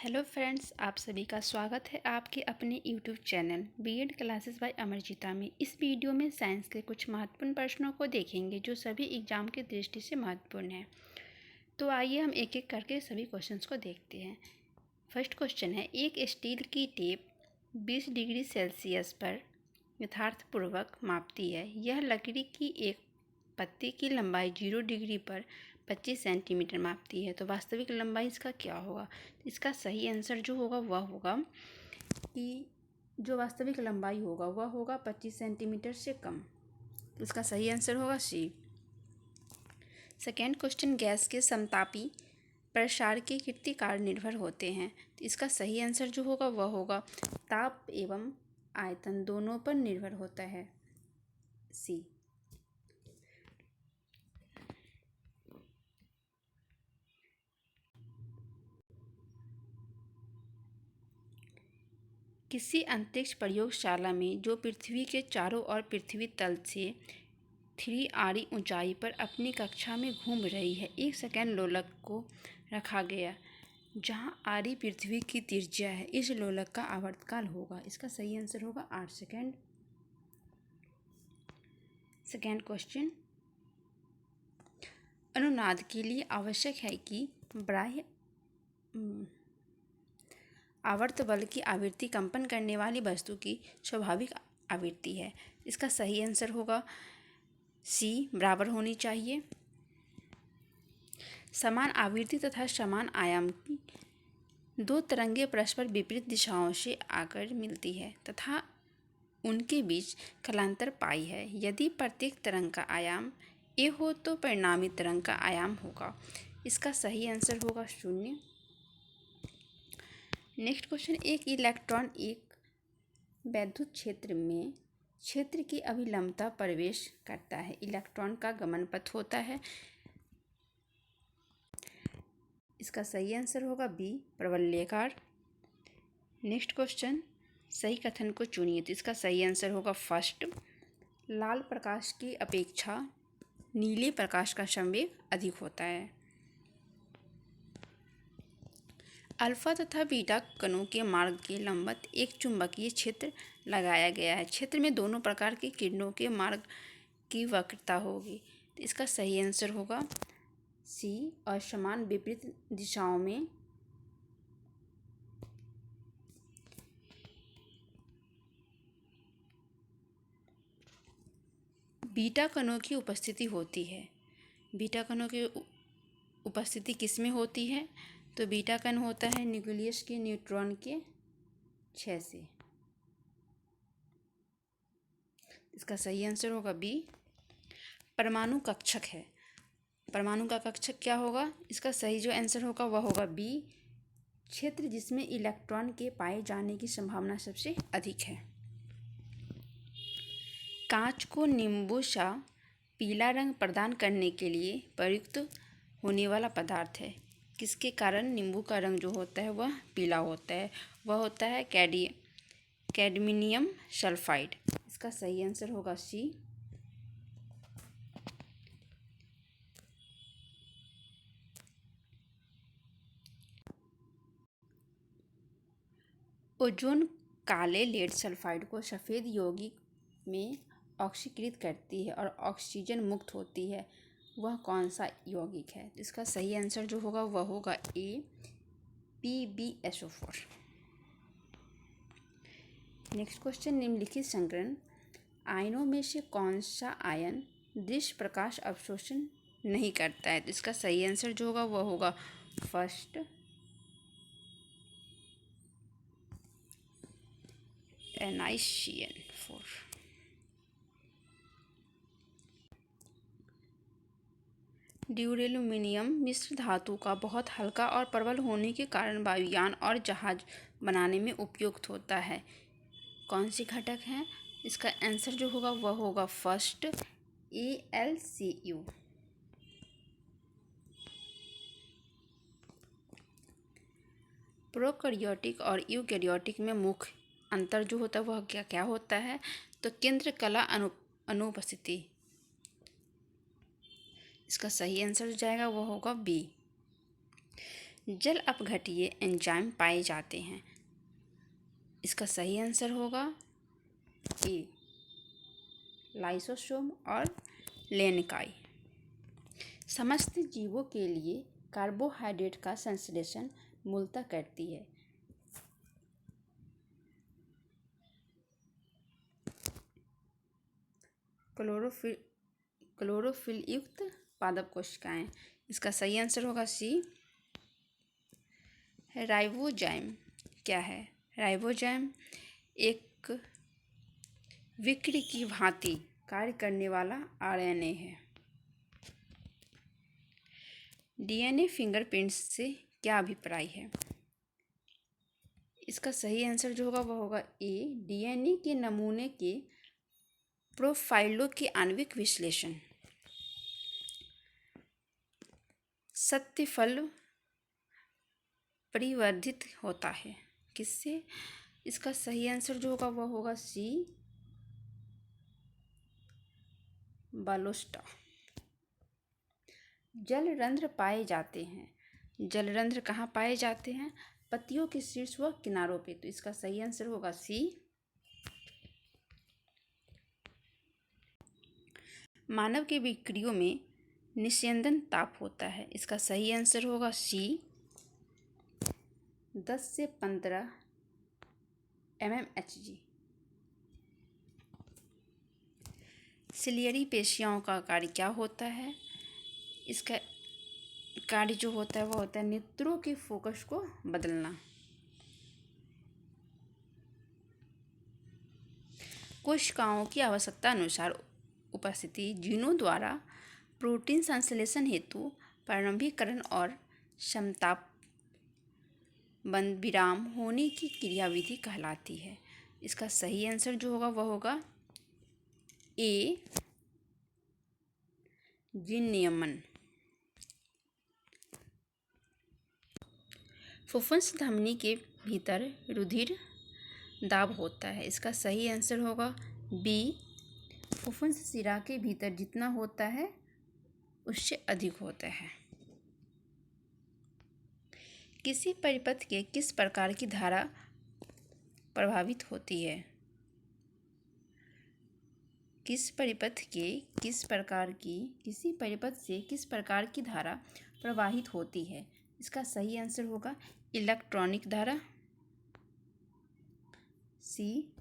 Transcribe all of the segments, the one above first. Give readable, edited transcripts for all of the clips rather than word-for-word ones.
Hello friends, आप सभी का स्वागत है आपके अपने YouTube channel B Ed classes by Amarjeeta में। इस वीडियो में साइंस के कुछ महत्वपूर्ण प्रश्नों को देखेंगे जो सभी एग्जाम की दृष्टि से महत्वपूर्ण है। तो आइए हम एक एक करके सभी क्वेश्चंस को देखते हैं। फर्स्ट क्वेश्चन है, एक स्टील की टेप 20 डिग्री सेल्सियस पर यथार्थपूर्वक मापती है। यह लकड़ी की एक पत्ती की लंबाई 0 डिग्री पर 25 सेंटीमीटर मापती है, तो वास्तविक लंबाई इसका क्या होगा? इसका सही आंसर जो होगा वह होगा कि जो वास्तविक लंबाई होगा वह होगा 25 सेंटीमीटर से कम। इसका सही आंसर होगा सी। सेकेंड क्वेश्चन, गैस के समतापी प्रसार के कितने कारण निर्भर होते हैं? तो इसका सही आंसर जो होगा वह होगा ताप एवं आयतन दोनों पर निर्भर होता है, सी। किसी अंतरिक्ष प्रयोगशाला में जो पृथ्वी के चारों ओर पृथ्वी तल से 3 आरी ऊंचाई पर अपनी कक्षा में घूम रही है, 1 सेकेंड लोलक को रखा गया जहां आरी पृथ्वी की त्रिज्या है। इस लोलक का आवर्तकाल होगा। इसका सही आंसर होगा 8 सेकेंड। सेकेंड क्वेश्चन, अनुनाद के लिए आवश्यक है कि बाह्य आवर्त बल की आवृत्ति कंपन करने वाली वस्तु की स्वाभाविक आवृत्ति है। इसका सही आंसर होगा सी, बराबर होनी चाहिए। समान आवृत्ति तथा समान आयाम की दो तरंगें परस्पर विपरीत दिशाओं से आकर मिलती है तथा उनके बीच कालांतर पाई है। यदि प्रत्येक तरंग का आयाम ए हो तो परिणामी तरंग का आयाम होगा। इसका सही आंसर होगा 0। नेक्स्ट क्वेश्चन, एक इलेक्ट्रॉन एक वैद्युत क्षेत्र की अभिलंबता प्रवेश करता है। इलेक्ट्रॉन का गमन पथ होता है। इसका सही आंसर होगा बी, प्रवलयाकार। नेक्स्ट क्वेश्चन, सही कथन को चुनिए। तो इसका सही आंसर होगा फर्स्ट, लाल प्रकाश की अपेक्षा नीले प्रकाश का संवेग अधिक होता है। अल्फा तथा बीटा कणों के मार्ग के लंबवत एक चुंबकीय क्षेत्र लगाया गया है। क्षेत्र में दोनों प्रकार की किरणों के मार्ग की वक्रता होगी। तो इसका सही आंसर होगा सी, और समान विपरीत दिशाओं में बीटा कणों की उपस्थिति होती है। बीटा कणों की उपस्थिति किस में होती है? तो बीटा कण होता है न्यूक्लियस के न्यूट्रॉन के क्षय से। इसका सही आंसर होगा बी, परमाणु कक्षक है। परमाणु का कक्षक क्या होगा? इसका सही जो आंसर होगा वह होगा बी, क्षेत्र जिसमें इलेक्ट्रॉन के पाए जाने की संभावना सबसे अधिक है। कांच को नींबू सा पीला रंग प्रदान करने के लिए प्रयुक्त होने वाला पदार्थ है। किसके कारण नींबू का रंग जो होता है वह पीला होता है? वह होता है कैडमिनियम सल्फाइड। इसका सही आंसर होगा सी। ओजोन काले लेड सल्फाइड को सफ़ेद यौगिक में ऑक्सीकृत करती है और ऑक्सीजन मुक्त होती है। वह कौन सा यौगिक है? इसका सही आंसर जो होगा वह होगा ए, PbSO4। नेक्स्ट क्वेश्चन, निम्नलिखित संकरण आयनों में से कौन सा आयन दृश्य प्रकाश अवशोषण नहीं करता है? तो इसका सही आंसर जो होगा वह होगा फर्स्ट, NiCN4। ड्यूरेलुमिनियम मिश्र धातु का बहुत हल्का और प्रबल होने के कारण वायुयान और जहाज बनाने में उपयुक्त होता है। कौन सी घटक है? इसका आंसर जो होगा वह होगा फर्स्ट, AlCu। प्रोकैरियोटिक और यूकैरियोटिक में मुख्य अंतर जो होता है वह क्या क्या होता है? तो केंद्र कला अनुपस्थिति। इसका सही आंसर जो जाएगा वह होगा बी। जल अपघट्य एंजाइम पाए जाते हैं। इसका सही आंसर होगा ए, लाइसोसोम और लेनिकाई। समस्त जीवों के लिए कार्बोहाइड्रेट का संश्लेषण मूलतः करती है। क्लोरोफिल युक्त पादप कोशिकाएं। इसका सही आंसर होगा सी, राइबोजाइम। क्या है? राइबोजाइम एक विक्र की भांति कार्य करने वाला आरएनए है। डीएनए फिंगरप्रिंट्स से क्या अभिप्राय है? इसका सही आंसर जो होगा वह होगा ए, डीएनए के नमूने के प्रोफाइलों के आणविक विश्लेषण। सत्य फल परिवर्धित होता है किससे? इसका सही आंसर जो होगा वह होगा सी, बालोस्टा। जलरंध्र पाए जाते हैं। जलरंध्र कहाँ पाए जाते हैं? पत्तियों के शीर्ष व किनारों पे। तो इसका सही आंसर होगा सी। मानव के विक्रियों में निस्यंदन ताप होता है। इसका सही आंसर होगा सी, 10 से 15 mmHg। सिलियरी पेशियों का कार्य क्या होता है? इसका कार्य जो होता है वह होता है नेत्रों के फोकस को बदलना। कोशिकाओं की आवश्यकता अनुसार उपस्थिति जीनों द्वारा प्रोटीन संश्लेषण हेतु प्रारंभिकरण और समताप बंद विराम होने की क्रियाविधि कहलाती है। इसका सही आंसर जो होगा वह होगा ए, जीन नियमन। फुफ्फुस धमनी के भीतर रुधिर दाब होता है। इसका सही आंसर होगा बी, फुफ्फुस शिरा के भीतर जितना होता है उससे अधिक होता है। किसी परिपथ के किस प्रकार की धारा प्रभावित होती है? किसी परिपथ से किस प्रकार की धारा प्रवाहित होती है? इसका सही आंसर होगा इलेक्ट्रॉनिक धारा, सी।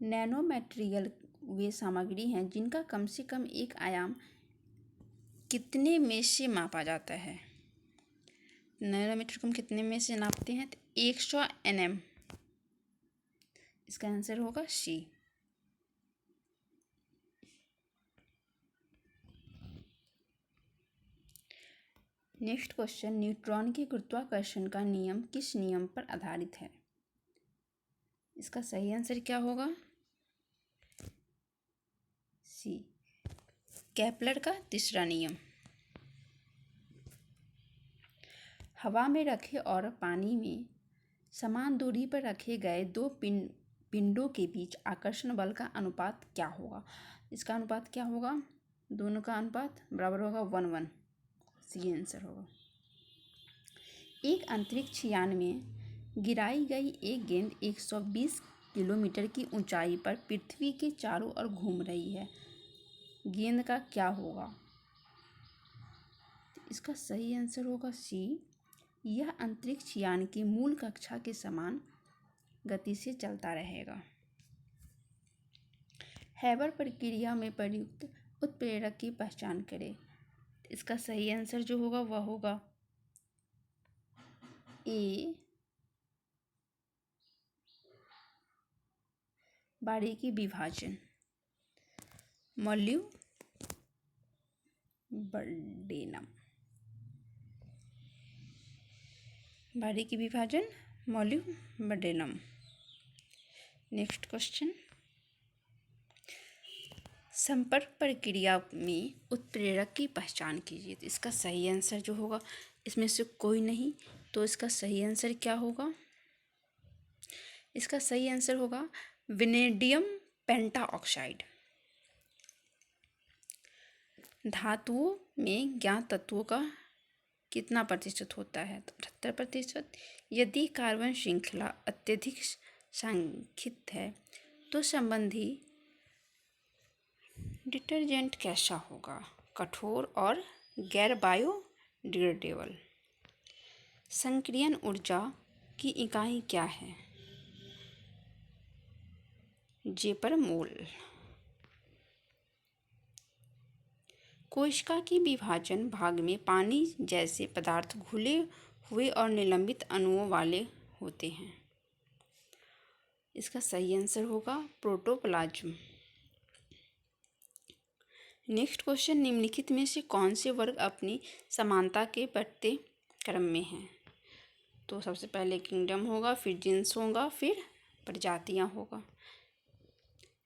नैनो मटेरियल वे सामग्री हैं जिनका कम से कम एक आयाम कितने में से मापा जाता है? नैनोमीटर को हम कितने में से नापते हैं? तो 100 nm। इसका आंसर होगा सी। नेक्स्ट क्वेश्चन, न्यूट्रॉन के गुरुत्वाकर्षण का नियम किस नियम पर आधारित है? इसका सही आंसर क्या होगा? सी, केपलर का तीसरा नियम। हवा में रखे और पानी में समान दूरी पर रखे गए दो पिंडों के बीच आकर्षण बल का अनुपात क्या होगा? इसका अनुपात क्या होगा? दोनों का अनुपात बराबर होगा 1:1। सी आंसर होगा। एक अंतरिक्ष यान में गिराई गई एक गेंद 120 किलोमीटर की ऊंचाई पर पृथ्वी के चारों ओर घूम रही है। गेंद का क्या होगा? इसका सही आंसर होगा सी, यह अंतरिक्ष यान की मूल कक्षा के समान गति से चलता रहेगा। हैबर प्रक्रिया में प्रयुक्त उत्प्रेरक की पहचान करें। इसका सही आंसर जो होगा वह होगा ए, बारीकी विभाजन, मोलिब्डेनम। बारीकी विभाजन, मोलिब्डेनम। नेक्स्ट क्वेश्चन, संपर्क प्रक्रिया में उत्प्रेरक की पहचान कीजिए। तो इसका सही आंसर जो होगा, इसमें से कोई नहीं, तो इसका सही आंसर क्या होगा? इसका सही आंसर होगा वेनेडियम पेंटाऑक्साइड। धातुओं में ज्ञात तत्वों का कितना प्रतिशत होता है? तो 78%। यदि कार्बन श्रृंखला अत्यधिक संख्यित है तो संबंधी डिटर्जेंट कैसा होगा? कठोर और गैर बायोडिग्रेडेबल। संक्रियन ऊर्जा की इकाई क्या है? जे पर मोल। कोशिका की विभाजन भाग में पानी जैसे पदार्थ घुले हुए और निलंबित अणुओं वाले होते हैं। इसका सही आंसर होगा प्रोटोप्लाज्म। नेक्स्ट क्वेश्चन, निम्नलिखित में से कौन से वर्ग अपनी समानता के बढ़ते क्रम में हैं? तो सबसे पहले किंगडम होगा, फिर जीन्स होगा, फिर प्रजातियां होगा।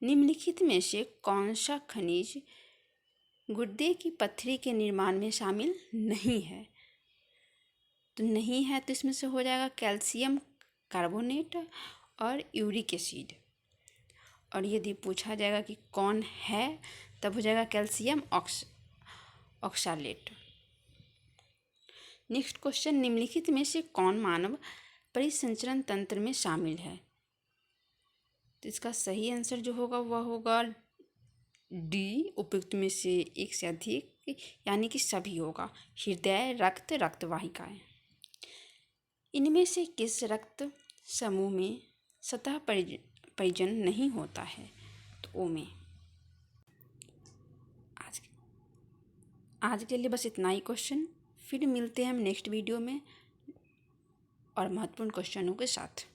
निम्नलिखित में से कौन सा खनिज गुर्दे की पत्थरी के निर्माण में शामिल नहीं है? तो नहीं है तो इसमें से हो जाएगा कैल्शियम कार्बोनेट और यूरिक एसिड। और यदि पूछा जाएगा कि कौन है तब हो जाएगा कैल्शियम ऑक्सलेट। नेक्स्ट क्वेश्चन, निम्नलिखित में से कौन मानव परिसंचरण तंत्र में शामिल है? तो इसका सही आंसर जो होगा वह होगा डी, उपयुक्त में से एक से अधिक, यानी कि सभी होगा। हृदय, रक्त, रक्तवाहिकाएं। इनमें से किस रक्त समूह में सतह परिजन नहीं होता है? तो ओ में। आज के लिए बस इतना ही क्वेश्चन। फिर मिलते हैं हम नेक्स्ट वीडियो में और महत्वपूर्ण क्वेश्चनों के साथ।